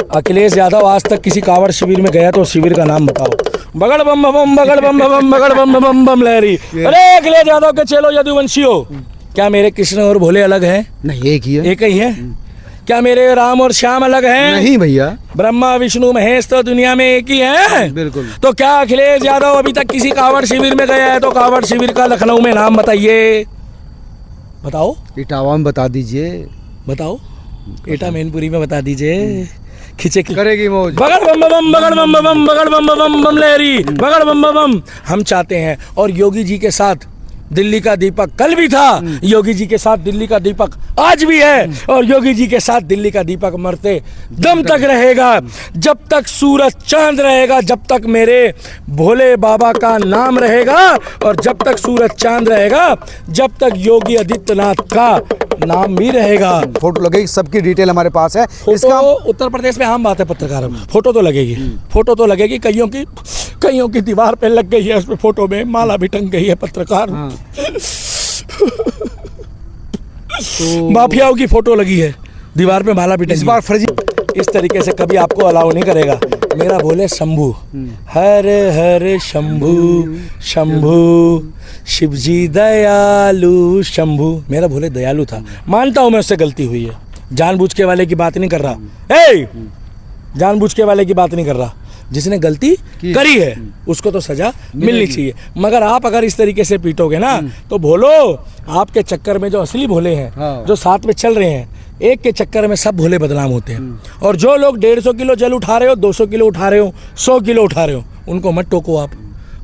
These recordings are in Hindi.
अखिलेश यादव आज तक किसी कांवड़ शिविर में गया तो शिविर का नाम बताओ। बगड़ बम बम बगड़ बम बम बगड़ बम बम बम लहरी। अरे अखिलेश यादव के चेलो यदुवंशियों, क्या मेरे कृष्ण और भोले अलग हैं? नहीं, एक ही है। एक ही है। क्या मेरे राम और श्याम अलग हैं? नहीं भैया, ब्रह्मा विष्णु महेश तो दुनिया में एक ही है। बिल्कुल। तो क्या अखिलेश यादव अभी तक किसी कांवड़ शिविर में गया है? तो कांवड़ शिविर का लखनऊ में नाम बताइए, बताओ। इटावा में बता दीजिए। बताओ, एटा मैनपुरी में बता दीजिए। खिंचे करेगी मौज। बगड़ बम बम बगड़ बम बम बगड़ बम बम बम लहरी बगड़ बम बम हम चाहते हैं। और योगी जी के साथ दिल्ली का दीपक कल भी था, योगी जी के साथ दिल्ली का दीपक आज भी है, और योगी जी के साथ दिल्ली का दीपक मरते दम तक रहेगा। जब तक सूरज चांद रहेगा, जब तक मेरे भोले बाबा का नाम रहेगा, और जब तक सूरज चांद रहेगा, जब तक योगी आदित्यनाथ का नाम भी रहेगा। फोटो लगेगी, सबकी डिटेल हमारे पास है। इसका उत्तर प्रदेश में आम बात है पत्रकार में, फोटो तो लगेगी, फोटो तो लगेगी। कईयों की दीवार पे लग गई है, उसमें फोटो में माला भी टंग गई है पत्रकार। तो माफियाओं की फोटो लगी है, दीवार पे माला भी टंगी। इस बार फर्जी इस तरीके से कभी आपको अलाउ नहीं करेगा। मेरा बोले शंभू, हर हर शंभू शंभू शिवजी दयालु शंभू। मेरा भोले दयालु था, मानता हूं मैं उससे गलती हुई है, जानबूझ के वाले की बात नहीं कर रहा। जानबूझ के वाले की बात नहीं कर रहा। जिसने गलती करी है उसको तो सजा मिलनी चाहिए। मगर आप अगर इस तरीके से पीटोगे ना, तो भोलो आपके चक्कर में जो असली भोले हैं, जो साथ में चल रहे हैं, एक के चक्कर में सब भोले बदनाम होते हैं। और जो लोग 150 किलो जल उठा रहे हो, 200 किलो उठा रहे हो, 100 किलो उठा रहे हो, उनको मत टोको आप।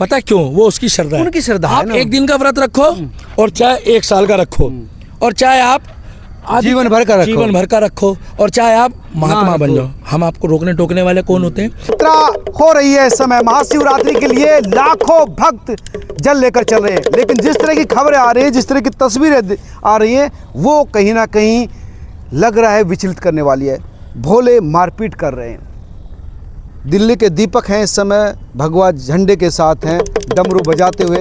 पता क्यों? वो उसकी श्रद्धा है, उनकी श्रद्धा है। आप एक दिन का व्रत रखो, और चाहे 1 साल का रखो, और चाहे आप जीवन भर का रखो, और चाहे आप महात्मा बन जाओ। हम आपको रोकने टोकने वाले कौन होते हैं? यात्रा हो रही है इस समय, महाशिवरात्रि के लिए लाखों भक्त जल लेकर चल रहे हैं। लेकिन जिस तरह की खबरें आ रही है, जिस तरह की तस्वीरें आ रही हैं, वो कहीं ना कहीं लग रहा है विचलित करने वाली है। भोले मारपीट कर रहे हैं। दिल्ली के दीपक हैं इस समय, भगवा झंडे के साथ हैं, डमरू बजाते हुए।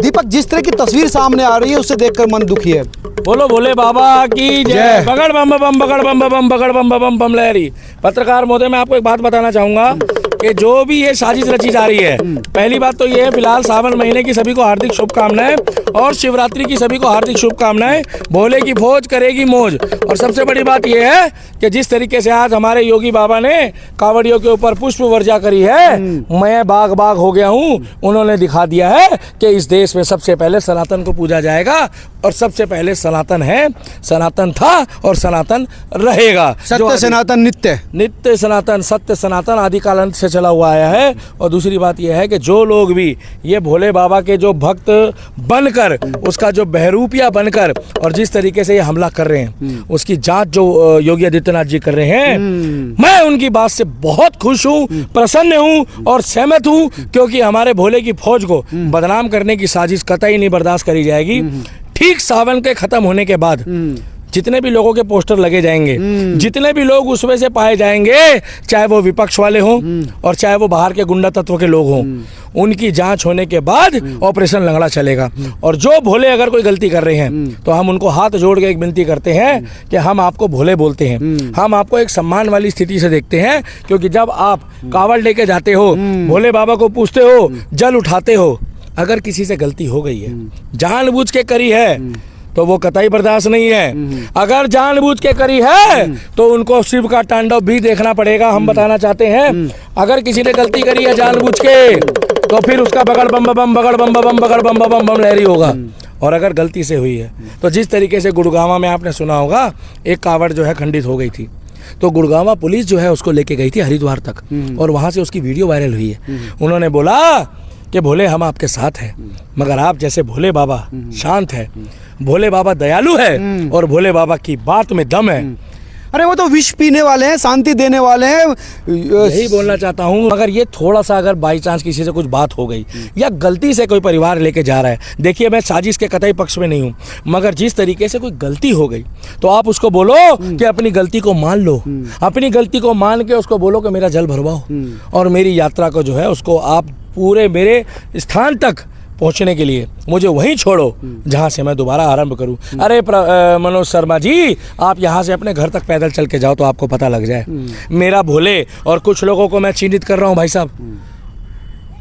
दीपक, जिस तरह की तस्वीर सामने आ रही है उससे देखकर मन दुखी है। बोलो भोले बाबा की जय। बगड़ बम बम बगड़ बम बम बगड़ बम बम बम लहरी। पत्रकार महोदय, मैं आपको एक बात बताना चाहूंगा कि जो भी ये साजिश रची जा रही है, पहली बात तो ये है, फिलहाल सावन महीने की सभी को हार्दिक शुभकामनाएं, और शिवरात्रि की सभी को हार्दिक शुभकामनाएं। भोले की फौज करेगी मौज। और सबसे बड़ी बात यह है कि जिस तरीके से आज हमारे योगी बाबा ने कांवड़ियों के ऊपर पुष्प वर्जा करी है, मैं बाग बाग हो गया हूँ। उन्होंने दिखा दिया है कि इस देश में सबसे पहले सनातन को पूजा जाएगा, और सबसे पहले सनातन है, सनातन था और सनातन रहेगा। सत्य सनातन, नित्य सनातन, सत्य सनातन आदिकालांत से चला हुआ आया है। और दूसरी बात यह है कि जो लोग भी ये भोले बाबा के जो भक्त बनकर, उसका जो बहरूपिया बनकर, और जिस तरीके से ये हमला कर रहे हैं, उसकी जांच जो योगी आदित्यनाथ जी कर रहे हैं, मैं उनकी बात से बहुत खुश हूँ, प्रसन्न हूँ और सहमत हूँ। क्योंकि हमारे भोले की फौज को बदनाम करने की साजिश कतई नहीं बर्दाश्त करी जाएगी। ठीक सावन के खत्म होने के बाद जितने भी लोगों के पोस्टर लगे जाएंगे, जितने भी लोग उसमें से पाए जाएंगे, चाहे वो विपक्ष वाले हों और चाहे वो बाहर के गुंडा तत्व के लोग हों, उनकी जांच होने के बाद ऑपरेशन लंगड़ा चलेगा। और जो भोले अगर कोई गलती कर रहे हैं, तो हम उनको हाथ जोड़ के एक विनती करते हैं कि हम आपको भोले बोलते हैं, हम आपको एक सम्मान वाली स्थिति से देखते हैं। क्योंकि जब आप कावड़ लेके जाते हो, भोले बाबा को पूछते हो, जल उठाते हो, अगर किसी से गलती हो गई है, जानबूझ के करी है, तो वो कतई बर्दाश्त नहीं है। अगर जानबूझ के करी है तो उनको शिव का तांडव भी देखना पड़ेगा। हम बताना चाहते हैं, अगर किसी ने गलती करी है जानबूझ के, तो फिर उसका बगड़ बम बम बगड़ बम बम बगड़ बम बम बम लहरी होगा। और अगर गलती से हुई है, तो जिस तरीके से गुड़गांव में आपने सुना होगा, एक कावड़ जो है खंडित हो गई थी, तो गुड़गांव पुलिस जो है उसको लेके गई थी हरिद्वार तक, और वहां से उसकी वीडियो वायरल हुई है। उन्होंने बोला कि भोले हम आपके साथ हैं, मगर आप जैसे भोले बाबा शांत है, भोले बाबा दयालु है, और भोले बाबा की बात में दम है। अरे वो तो विष पीने वाले हैं, शांति देने वाले हैं। यही बोलना चाहता हूँ। अगर ये थोड़ा सा अगर बाई चांस किसी से कुछ बात हो गई, या गलती से कोई परिवार लेके जा रहा है, देखिए मैं साजिश के कतई पक्ष में नहीं हूँ, मगर जिस तरीके से कोई गलती हो गई, तो आप उसको बोलो कि अपनी गलती को मान लो, अपनी गलती को मान के उसको बोलो कि मेरा जल भरवाओ, और मेरी यात्रा को जो है उसको आप पूरे मेरे स्थान तक पहुंचने के लिए मुझे वहीं छोड़ो जहां से मैं दोबारा आरंभ करूं। अरे मनोज शर्मा जी, आप यहां से अपने घर तक पैदल चल के जाओ तो आपको पता लग जाए। मेरा भोले, और कुछ लोगों को मैं चिन्हित कर रहा हूं भाई साहब,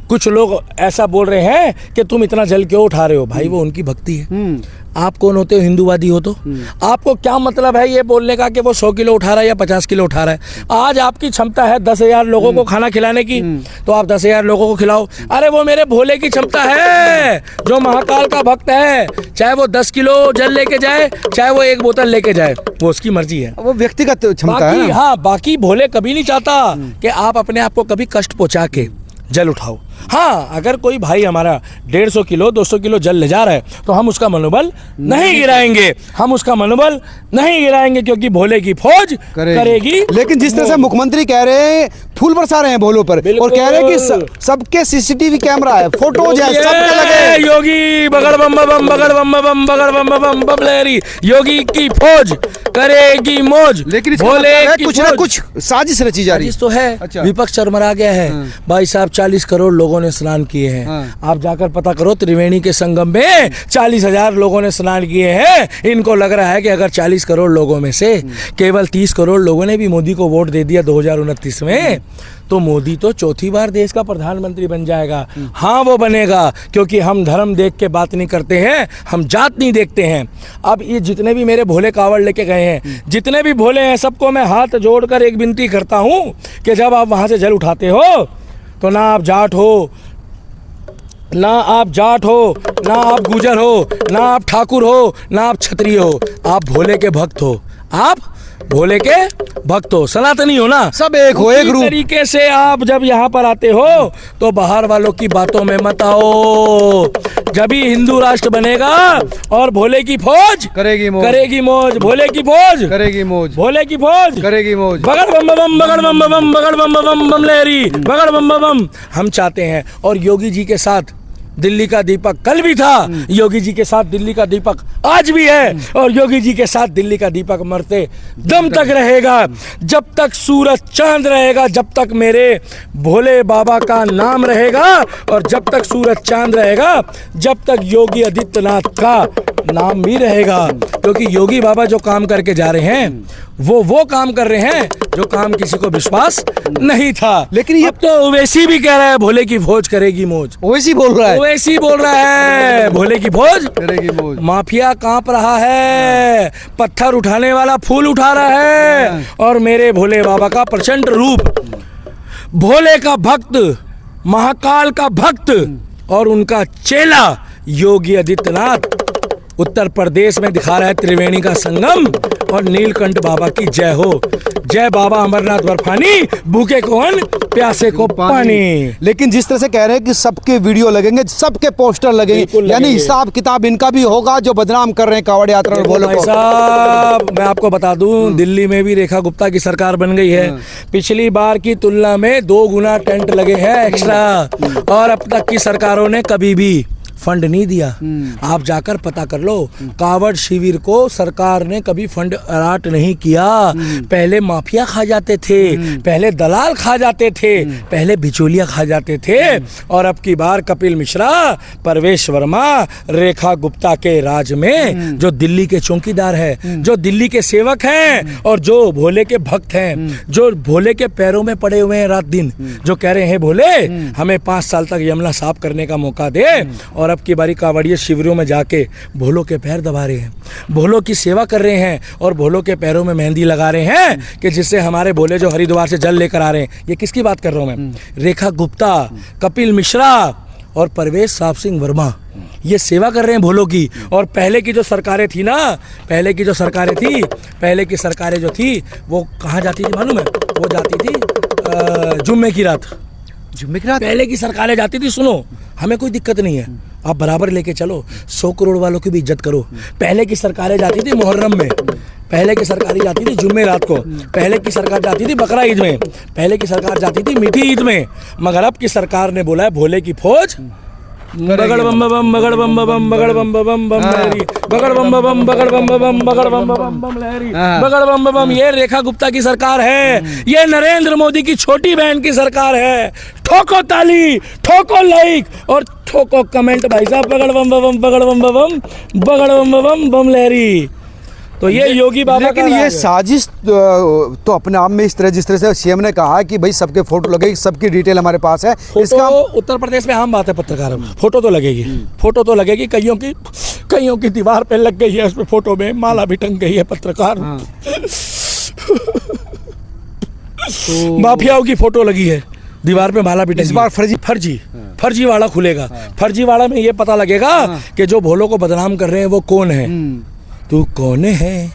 कुछ लोग ऐसा बोल रहे हैं कि तुम इतना जल क्यों उठा रहे हो। भाई वो उनकी भक्ति है। आप कौन होते हो? हिंदूवादी हो तो आपको क्या मतलब है ये बोलने का कि वो 100 किलो उठा रहा है या 50 किलो उठा रहा है? आज आपकी क्षमता है 10,000 लोगों को खाना खिलाने की, तो आप 10,000 लोगों को खिलाओ। अरे वो मेरे भोले की क्षमता है, जो महाकाल का भक्त है, चाहे वो 10 किलो जल लेके जाए, चाहे वो 1 बोतल लेके जाए, वो उसकी मर्जी है, वो व्यक्तिगत क्षमता है। हाँ, बाकी भोले कभी नहीं चाहता कि आप अपने आप को कभी कष्ट पहुंचा के जल उठाओ। हाँ, अगर कोई भाई हमारा 150 किलो 200 किलो जल ले जा रहा है तो हम उसका मनोबल नहीं गिराएंगे, हम उसका मनोबल नहीं गिराएंगे, क्योंकि भोले की फौज करेगी। लेकिन जिस तरह से मुख्यमंत्री कह रहे हैं, फूल बरसा रहे हैं भोलों पर, और कह रहे हैं कि सबके सीसीटीवी कैमरा है, फोटोज है, सबके लगे। योगी बगड़ बम बम बगड़ बम बम बगड़ बम बम बम लहरी, योगी की फौज करेगी मौज। लेकिन भोले की कुछ ना कुछ साजिश रची जा रही तो है। अच्छा। विपक्ष चरमरा गया है भाई साहब। 40 करोड़ लोगों ने स्नान किए हैं। आप जाकर पता करो, त्रिवेणी के संगम में 40,000 लोगों ने स्नान किए हैं। इनको लग रहा है कि अगर 40 करोड़ लोगों में से केवल 30 करोड़ लोगों ने भी मोदी को वोट दे दिया 2029 में, तो मोदी तो चौथी बार देश का प्रधानमंत्री बन जाएगा। हाँ, वो बनेगा, क्योंकि हम धर्म देख के बात नहीं करते हैं, हम जात नहीं देखते हैं। अब ये जितने भी मेरे भोले कावड़ लेके गए हैं, जितने भी भोले हैं, सबको मैं हाथ जोड़कर एक विनती करता हूँ कि जब आप वहाँ से जल उठाते हो तो ना आप जाट हो, ना आप गुजर हो, ना आप ठाकुर हो, ना आप क्षत्रिय हो, आप भोले के भक्त हो। आप भोले के भक्त हो, सनातनी हो ना, सब एक हो, एक रूप। तरीके से आप जब यहाँ पर आते हो तो बाहर वालों की बातों में मत आओ। जब ही हिंदू राष्ट्र बनेगा और भोले की फौज करेगी मौज, भोले की फौज करेगी मौज, भोले की फौज करेगी मौज। बगड़ बम बम बगड़ बम बम बगड़ बम बम बम लहरी, बगड़ बम बम हम चाहते हैं। और योगी जी के साथ दिल्ली का दीपक कल भी था, योगी जी के साथ दिल्ली का दीपक आज भी है, और योगी जी के साथ दिल्ली का दीपक मरते दम तक रहेगा। जब तक सूरज चांद रहेगा, जब तक मेरे भोले बाबा का नाम रहेगा, और जब तक सूरज चांद रहेगा, जब तक योगी आदित्यनाथ का नाम भी रहेगा। क्योंकि योगी बाबा जो काम करके जा रहे हैं वो काम कर रहे हैं जो काम किसी को विश्वास नहीं था। लेकिन ये तो ओवैसी भी कह रहा है भोले की फौज करेगी मौज। ओवैसी बोल रहा है, ओवैसी बोल रहा है भोले की फौज करेगी मौज। माफिया कांप रहा है, पत्थर उठाने वाला फूल उठा रहा है, और मेरे भोले बाबा का प्रचंड रूप, भोले का भक्त, महाकाल का भक्त और उनका चेला योगी आदित्यनाथ उत्तर प्रदेश में दिखा रहा है त्रिवेणी का संगम। और नीलकंठ बाबा की जय हो। जय बाबा अमरनाथ बर्फानी, भूखे को अन्न, प्यासे को पानी। लेकिन जिस तरह से कह रहे हैं कि सबके वीडियो लगेंगे, सबके पोस्टर लगेंगे, यानी हिसाब किताब इनका भी होगा जो बदनाम कर रहे हैं कावड़ यात्रा और भोले को। साहब मैं आपको बता दूं, दिल्ली में भी रेखा गुप्ता की सरकार बन गई है। पिछली बार की तुलना में 2 गुना टेंट लगे हैं एक्स्ट्रा, और अब तक की सरकारों ने कभी भी फंड नहीं दिया। आप जाकर पता कर लो, कावड़ शिविर को सरकार ने कभी फंड अलॉट नहीं किया। पहले माफिया खा जाते थे, पहले दलाल खा जाते थे, पहले बिचौलिया खा जाते थे, और अब की बार कपिल मिश्रा, परवेश वर्मा, रेखा गुप्ता के राज में जो दिल्ली के चौकीदार है, जो दिल्ली के सेवक हैं, और जो भोले के भक्त हैं, जो भोले के पैरों में पड़े हुए हैं रात दिन, जो कह रहे हैं भोले हमें 5 साल तक यमुना साफ करने का मौका दे, और अब की बारी कावड़िया शिविरों में जाके भोलों के पैर दबा रहे हैं, भोलों की सेवा कर रहे हैं, और भोलों के पैरों में मेहंदी लगा रहे हैं कि जिससे हमारे भोले जो हरिद्वार से जल लेकर आ रहे हैं। ये किसकी बात कर रहा हूं मैं? रेखा गुप्ता, कपिल मिश्रा और परवेश साहब सिंह वर्मा, ये सेवा कर रहे हैं भोलों की। और पहले की जो सरकारें थी ना, पहले की सरकारें जो थी वो कहाँ जाती थी मालूम है? वो जाती थी जुम्मे की रात। पहले की सरकारें जाती थी, सुनो हमें कोई दिक्कत नहीं है, आप बराबर लेके चलो, 100 करोड़ वालों की भी इज्जत करो। पहले की सरकारें जाती थी मुहर्रम में, पहले की सरकार जाती थी जुम्मे रात को, पहले की सरकार जाती थी बकरा ईद में, पहले की सरकार जाती थी मीठी ईद में, मगर अब की सरकार ने बोला है भोले की फौज बगड़ बम बम बगड़ बम बम बगड़ बम बम बम लहरी, बगड़ बम बम बगड़ बम बम बगड़ बम बम बम लहरी, बगड़ बम बम। ये रेखा गुप्ता की सरकार है, ये नरेंद्र मोदी की छोटी बहन की सरकार है। ठोको ताली, ठोको लाइक और ठोको कमेंट भाई साहब, बगड़ बम बम बगड़ बम बम बगड़ बम बम बम लहरी। तो ये योगी बाबा लेकिन का ये राज है। साजिश तो अपने आप में इस तरह, जिस तरह से सीएम ने कहा है कि भाई सबके फोटो लगे, सबकी डिटेल हमारे पास है, इसका फोटो उत्तर प्रदेश में आम बात है पत्रकारों में, फोटो तो लगेगी, फोटो तो लगेगी। कईयों की दीवार पे लग गई है, उसमें फोटो में माला भी टंग गई है पत्रकार। तो माफियाओं की फोटो लगी है दीवार पे, माला भी टंगी इस बार है। फर्जीवाड़ा खुलेगा। फर्जीवाड़ा में ये पता लगेगा कि जो भोलों को बदनाम कर रहे हैं वो कौन है। तू कौन है,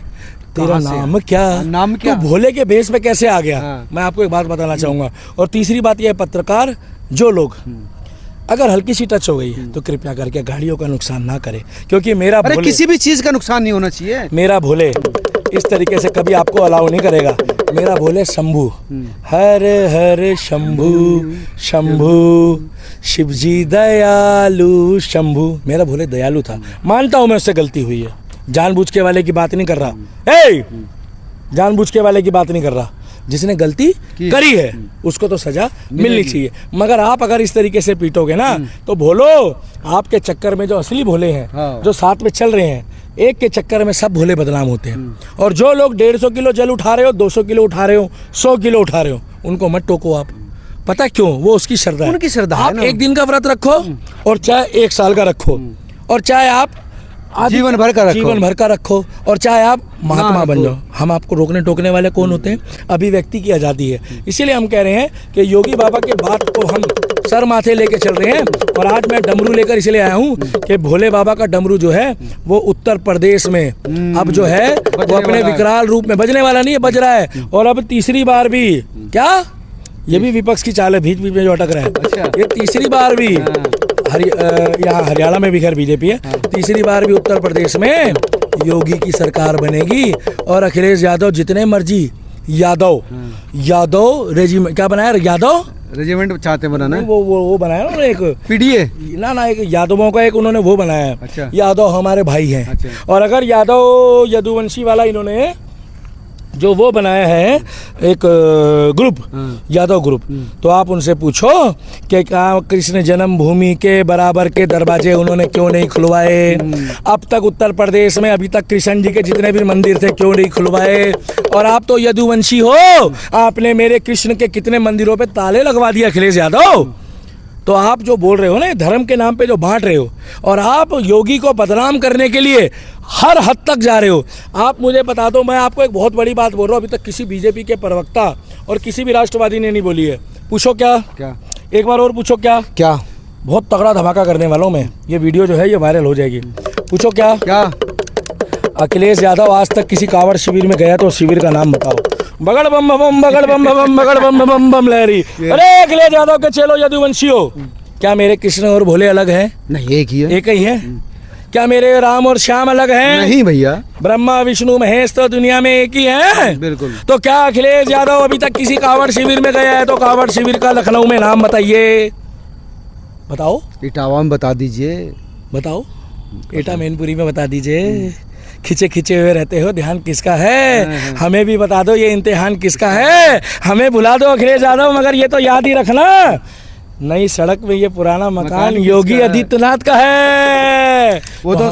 तेरा कहाँ से नाम क्या, नाम क्या? तू भोले के बेस पे कैसे आ गया। हाँ। मैं आपको एक बात बताना चाहूंगा। और तीसरी बात यह है, पत्रकार जो लोग अगर हल्की सी टच हो गई तो कृपया करके गाड़ियों का नुकसान ना करें, क्योंकि मेरा अरे भोले, किसी भी चीज का नुकसान नहीं होना चाहिए। मेरा भोले इस तरीके से कभी आपको अलाउ नहीं करेगा। मेरा भोले शंभू, हर हर शंभू शंभू, शिवजी दयालु शंभू। मेरा भोले दयालु था, मानता हूं मैं उससे गलती हुई है, जानबूझ के वाले की बात नहीं कर रहा। जानबूझ के वाले की बात नहीं कर रहा। जिसने गलती करी है उसको तो सजा मिलनी चाहिए। मगर आप अगर इस तरीके से पीटोगे ना तो भोलो, आपके चक्कर में जो असली भोले हैं, हाँ। जो साथ में चल रहे हैं, एक के चक्कर में सब भोले बदनाम होते हैं। और जो लोग 150 किलो जल उठा रहे हो, 200 किलो उठा रहे हो, 100 किलो उठा रहे हो, उनको मत टोको आप। पता क्यों? वो उसकी श्रद्धा है। उनकी श्रद्धा है आप ना। एक दिन का व्रत रखो और चाहे 1 साल का रखो, और चाहे आप जीवन भर का रखो। जीवन भर का रखो, और चाहे आप महात्मा बन रखो। जाओ। हम आपको रोकने टोकने वाले कौन होते हैं? अभिव्यक्ति की आज़ादी है। इसीलिए हम कह रहे हैं कि योगी बाबा के बात को हम सर माथे लेके चल रहे हैं। और आज मैं डमरू लेकर इसलिए आया हूँ कि भोले बाबा का डमरू जो है वो उत्तर प्रदेश में अब जो है वो अपने विकराल रूप में बजने वाला नहीं है, बज रहा है। और अब तीसरी बार भी क्या, ये भी विपक्ष की चाल है, बीच बीच में जो अटक रहा है। अच्छा। ये तीसरी बार भी यहाँ हरियाणा में भी खैर बीजेपी है, तीसरी बार भी उत्तर प्रदेश में योगी की सरकार बनेगी। और अखिलेश यादव जितने मर्जी यादव रेजिमेंट क्या बनाया, यादव रेजिमेंट चाहते बनाना है। वो बनाया ना उन्होंने एक पीडीए ना एक यादवों का एक उन्होंने वो बनाया है। अच्छा। यादव हमारे भाई हैं। अच्छा। और अगर यदुवंशी वाला इन्होंने जो वो बनाया है एक ग्रुप, यादव ग्रुप, तो आप उनसे पूछो कि क्या कृष्ण जन्मभूमि के बराबर के दरवाजे उन्होंने क्यों नहीं खुलवाए। अब तक उत्तर प्रदेश में अभी तक कृष्ण जी के जितने भी मंदिर थे क्यों नहीं खुलवाए। और आप तो यदुवंशी हो, आपने मेरे कृष्ण के कितने मंदिरों पे ताले लगवा दिए अखिलेश यादव। तो आप जो बोल रहे हो ना, धर्म के नाम पे जो बांट रहे हो, और आप योगी को बदनाम करने के लिए हर हद तक जा रहे हो। आप मुझे बता दो, मैं आपको एक बहुत बड़ी बात बोल रहा हूँ, अभी तक किसी बीजेपी के प्रवक्ता और किसी भी राष्ट्रवादी ने नहीं बोली है। पूछो क्या एक बार और पूछो क्या बहुत तगड़ा धमाका करने वाला हूँ मैं। ये वीडियो जो है ये वायरल हो जाएगी। पूछो क्या अखिलेश यादव आज तक किसी कांवड़ शिविर में गया तो शिविर का नाम बताओ। बगड़ बम बम बगड़ बम बम बगड़ बम बम बम लहरी। अरे अखिलेश यादव के चलो यदुवंशी हो, क्या मेरे कृष्ण और भोले अलग हैं? नहीं, एक ही है। एक ही है। क्या मेरे राम और श्याम अलग हैं? नहीं भैया, ब्रह्मा विष्णु महेश तो दुनिया में एक ही है। बिल्कुल। तो क्या अखिलेश यादव अभी तक किसी कांवड़ शिविर में गया है? तो कांवड़ शिविर का लखनऊ में नाम बताइए, बताओ इटावा में बता दीजिए, बताओ। एटा मैनपुरी में बता दीजिए। खिंचे खिंचे हुए रहते हो, ध्यान किसका है? हमें भी बता दो ये इम्तिहान किसका है। हमें भुला दो अखिलेश यादव, मगर ये तो याद ही रखना, नई सड़क में ये पुराना मकान योगी आदित्यनाथ का है। वो तो